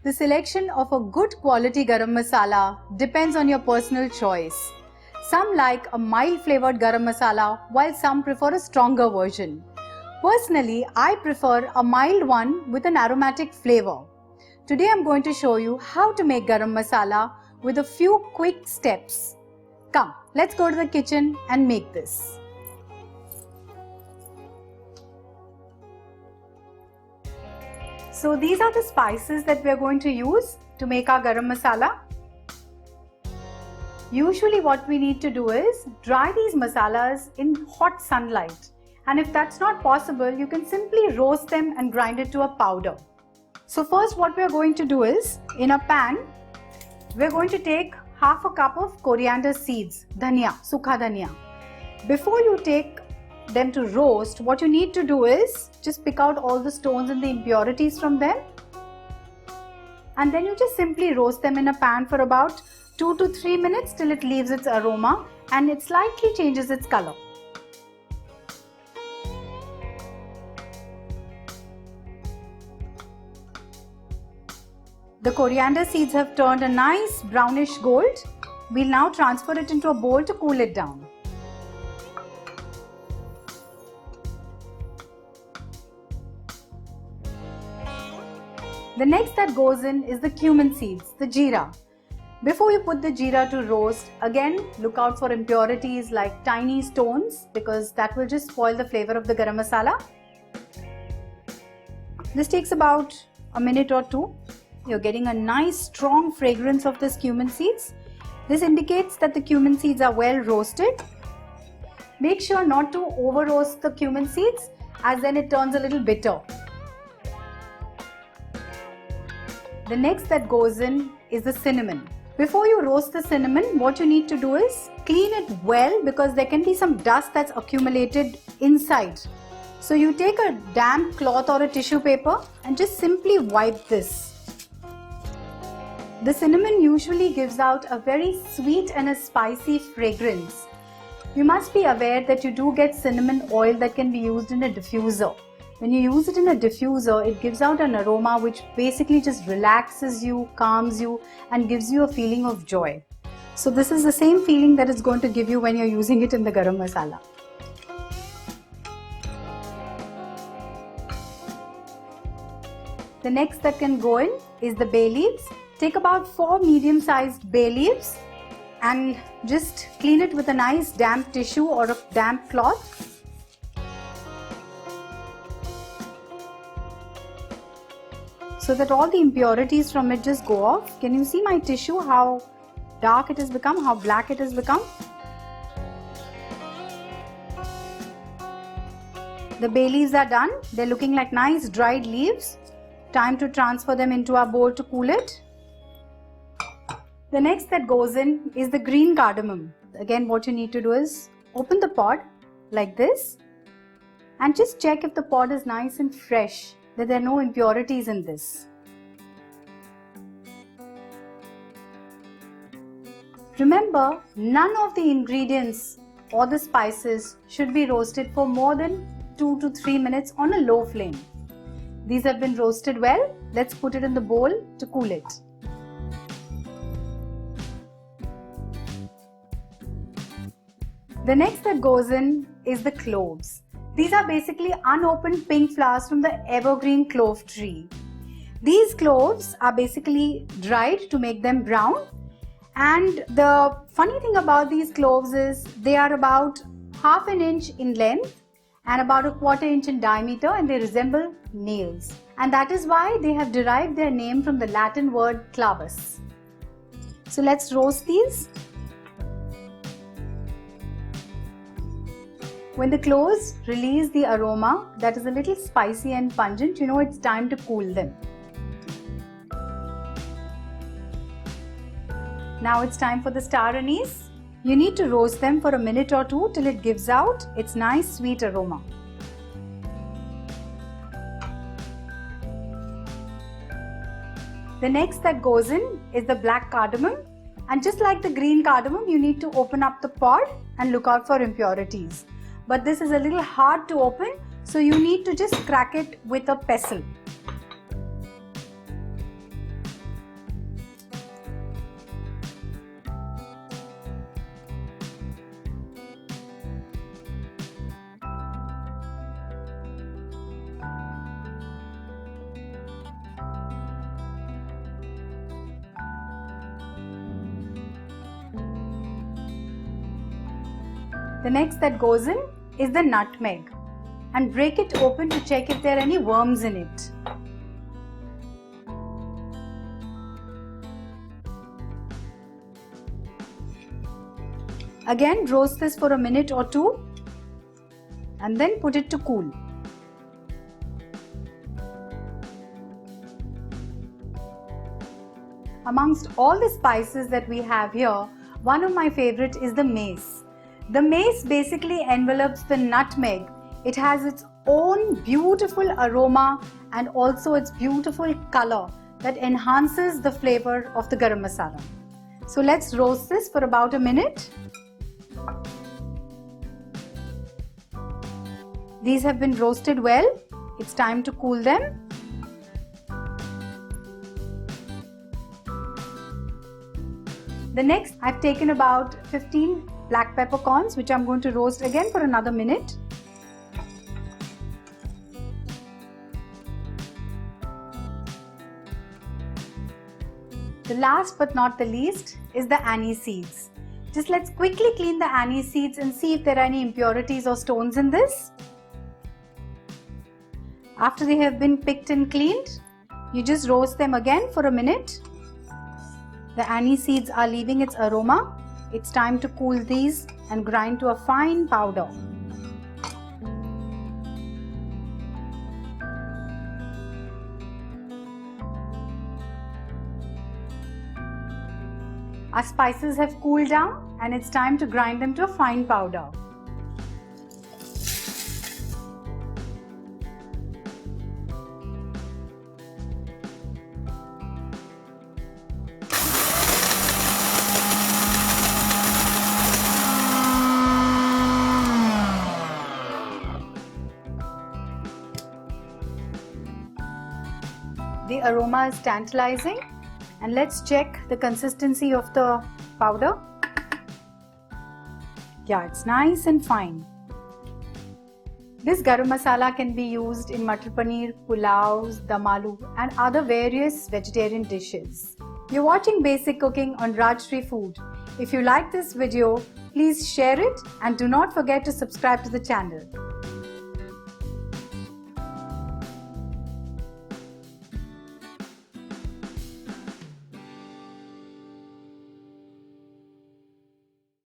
The selection of a good quality garam masala depends on your personal choice. Some like a mild flavored garam masala while some prefer a stronger version. Personally, I prefer a mild one with an aromatic flavor. Today I'm going to show you how to make garam masala with a few quick steps. Come, let's go to the kitchen and make this. So these are the spices that we are going to use to make our garam masala. Usually what we need to do is dry these masalas in hot sunlight, and if that's not possible, you can simply roast them and grind it to a powder. So first what we are going to do is, in a pan, we are going to take half a cup of coriander seeds, dhania, sukha dhania. Before you take them to roast, what you need to do is just pick out all the stones and the impurities from them, and then you just simply roast them in a pan for about 2 to 3 minutes till it leaves its aroma and it slightly changes its color. The coriander seeds have turned a nice brownish gold. We'll now transfer it into a bowl to cool it down. The next that goes in is the cumin seeds, the jeera. Before you put the jeera to roast, again look out for impurities like tiny stones, because that will just spoil the flavor of the garam masala. This takes about a minute or two. You're getting a nice strong fragrance of this cumin seeds. This indicates that the cumin seeds are well roasted. Make sure not to over roast the cumin seeds, as then it turns a little bitter. The next that goes in is the cinnamon. Before you roast the cinnamon, what you need to do is clean it well, because there can be some dust that's accumulated inside. So you take a damp cloth or a tissue paper and just simply wipe this. The cinnamon usually gives out a very sweet and a spicy fragrance. You must be aware that you do get cinnamon oil that can be used in a diffuser. When you use it in a diffuser, it gives out an aroma which basically just relaxes you, calms you, and gives you a feeling of joy. So this is the same feeling that it's going to give you when you're using it in the garam masala. The next that can go in is the bay leaves. Take about 4 medium-sized bay leaves and just clean it with a nice damp tissue or a damp cloth. So that all the impurities from it just go off. Can you see my tissue, how dark it has become, how black it has become? The bay leaves are done. They're looking like nice dried leaves. Time to transfer them into our bowl to cool it. The next that goes in is the green cardamom. Again, what you need to do is open the pod like this and just check if the pod is nice and fresh, that there are no impurities in this. Remember, none of the ingredients or the spices should be roasted for more than 2 to 3 minutes on a low flame. These have been roasted well. Let's put it in the bowl to cool it. The next that goes in is the cloves. These are basically unopened pink flowers from the evergreen clove tree. These cloves are basically dried to make them brown. And the funny thing about these cloves is they are about half an inch in length and about a quarter inch in diameter, and they resemble nails. And that is why they have derived their name from the Latin word clavus. So let's roast these. When the cloves release the aroma that is a little spicy and pungent, you know it's time to cool them. Now it's time for the star anise. You need to roast them for a minute or two till it gives out its nice sweet aroma. The next that goes in is the black cardamom, and just like the green cardamom, you need to open up the pod and look out for impurities. But this is a little hard to open, so you need to just crack it with a pestle. The next that goes in is the nutmeg, and break it open to check if there are any worms in it. Again, roast this for a minute or two and then put it to cool. Amongst all the spices that we have here, one of my favorite is the mace. The mace basically envelopes the nutmeg. It has its own beautiful aroma and also its beautiful color that enhances the flavor of the garam masala. So let's roast this for about a minute. These have been roasted well. It's time to cool them. The next, I've taken about 15 black peppercorns, which I'm going to roast again for another minute. The last but not the least is the anise seeds. Just let's quickly clean the anise seeds and see if there are any impurities or stones in this. After they have been picked and cleaned, you just roast them again for a minute. The anise seeds are leaving its aroma. It's time to cool these and grind to a fine powder. Our spices have cooled down and it's time to grind them to a fine powder. The aroma is tantalizing, and let's check the consistency of the powder. Yeah, it's nice and fine. This garam masala can be used in matar paneer, pulaus, dum aloo and other various vegetarian dishes. You're watching Basic Cooking on Rajshri Food. If you like this video, please share it and do not forget to subscribe to the channel.